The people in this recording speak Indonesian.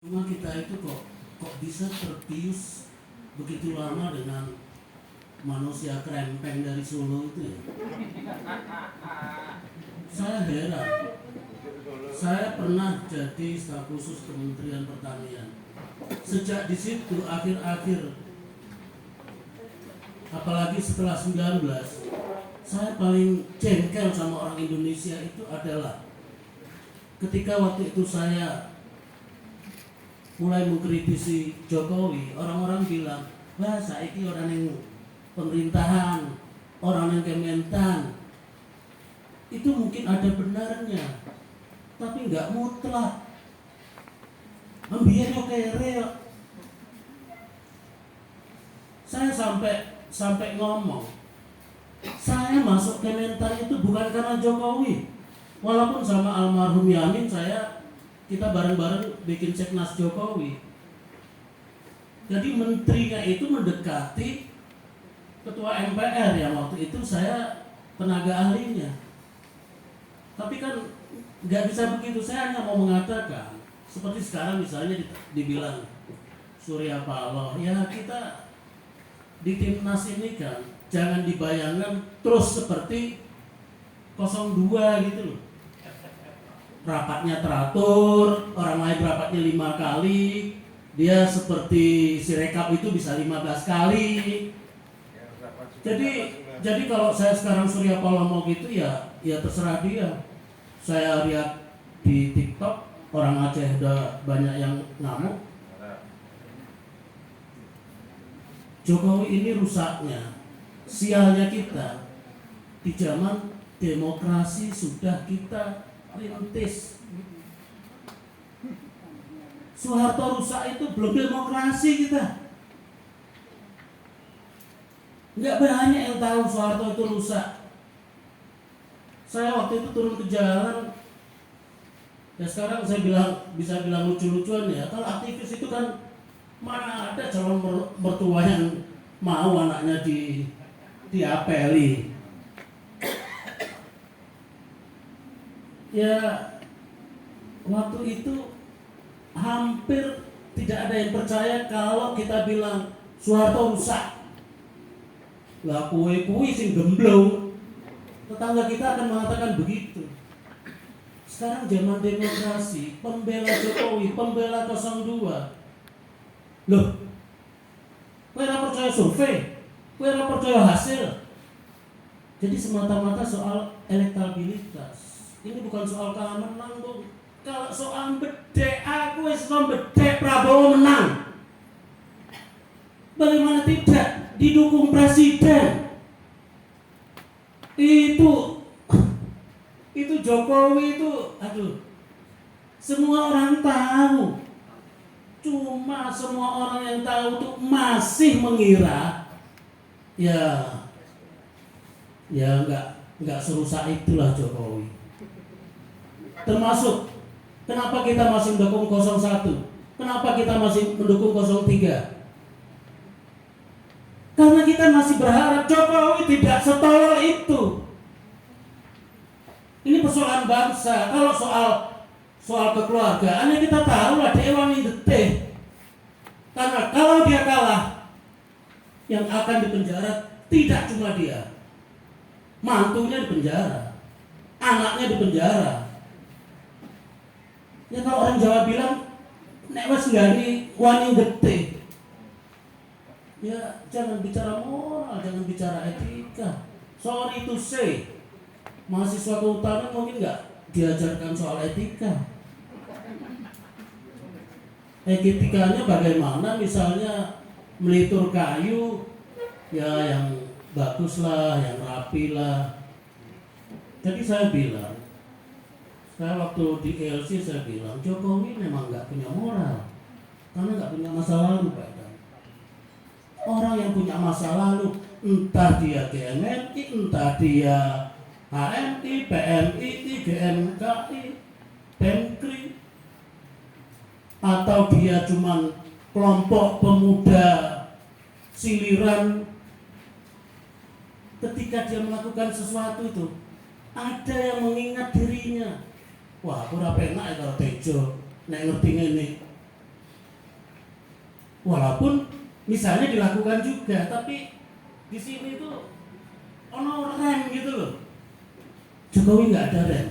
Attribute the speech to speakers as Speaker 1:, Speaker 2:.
Speaker 1: Cuma kita itu kok bisa terbius begitu lama dengan manusia krempeng dari Solo itu ya. Saya heran. Saya pernah jadi staf khusus Kementerian Pertanian. Sejak di situ akhir-akhir, apalagi setelah 19, saya paling jengkel sama orang Indonesia itu adalah ketika waktu itu saya mulai mengkritisi Jokowi, orang-orang bilang, wah saiki orang yang pemerintahan, orang yang Kementan, itu mungkin ada benarnya, tapi nggak mutlak. Ambiennya kere. Saya sampai ngomong, saya masuk Kementan itu bukan karena Jokowi, walaupun sama almarhum Yamin kita bareng-bareng bikin Seknas Jokowi. Jadi menterinya itu mendekati ketua MPR yang waktu itu saya tenaga ahlinya. Tapi kan nggak bisa begitu. Saya hanya mau mengatakan, seperti sekarang misalnya dibilang Surya Paloh, ya kita di Timnas ini kan jangan dibayangkan terus seperti 02 gitu loh. Rapatnya teratur, orang lain rapatnya 5 kali, dia seperti Sirekap itu bisa 15 kali. Jadi kalau saya sekarang Surya Paloh mau gitu ya terserah dia. Saya lihat di TikTok orang Aceh udah banyak yang ngamuk. Jokowi ini rusaknya, sialnya kita di zaman demokrasi sudah kita rintis. Soeharto rusak itu belum demokrasi kita. Nggak banyak yang tahu Soeharto itu rusak. Saya waktu itu turun ke jalan, ya sekarang saya bisa bilang lucu-lucuan ya. Kalau aktivis itu kan mana ada calon mertua yang mau anaknya diapeli. Ya waktu itu hampir tidak ada yang percaya kalau kita bilang Soeharto rusak. Lah kue sing gemblong. Tetangga kita akan mengatakan begitu. Sekarang zaman demokrasi, pembela Jokowi, pembela 02. Loh, kowe ora percaya survei, kowe ora percaya hasil. Jadi semata-mata soal elektabilitas. Ini bukan soal kalah menang, Bung. Kalau soal bedek, aku Islam bedek Prabowo menang. Bagaimana tidak didukung presiden? Itu Jokowi itu, semua orang tahu. Cuma semua orang yang tahu itu masih mengira, ya nggak serusak itulah Jokowi. Termasuk kenapa kita masih mendukung 01, kenapa kita masih mendukung 03? Karena kita masih berharap Jokowi tidak setolol itu. Ini persoalan bangsa. Kalau soal kekeluargaan ya kita tahu lah Dewan ini detik. Karena kalau dia kalah, yang akan dipenjara tidak cuma dia, mantunya dipenjara, anaknya dipenjara. Ya kalau orang Jawa bilang nek wis nggani wani detik. Ya jangan bicara moral, jangan bicara etika. Sorry to say, mahasiswa kehutanan mungkin nggak diajarkan soal etika. Etikanya bagaimana? Misalnya melitur kayu, ya yang bagus lah, yang rapi lah. Jadi saya waktu di ELC saya bilang Jokowi memang nggak punya moral, karena nggak punya masa lalu, Pak. Orang yang punya masa lalu, entah dia GMNI, entah dia HMI, PMI, GMKI, Pemkri, atau dia cuman kelompok pemuda siliran, ketika dia melakukan sesuatu itu ada yang mengingat dirinya. Wah, aku ora penak ya karo Tejo nek ngerti ngene. Walaupun misalnya dilakukan juga, tapi di sini tuh ono rem gitu loh. Jokowi nggak ada rem.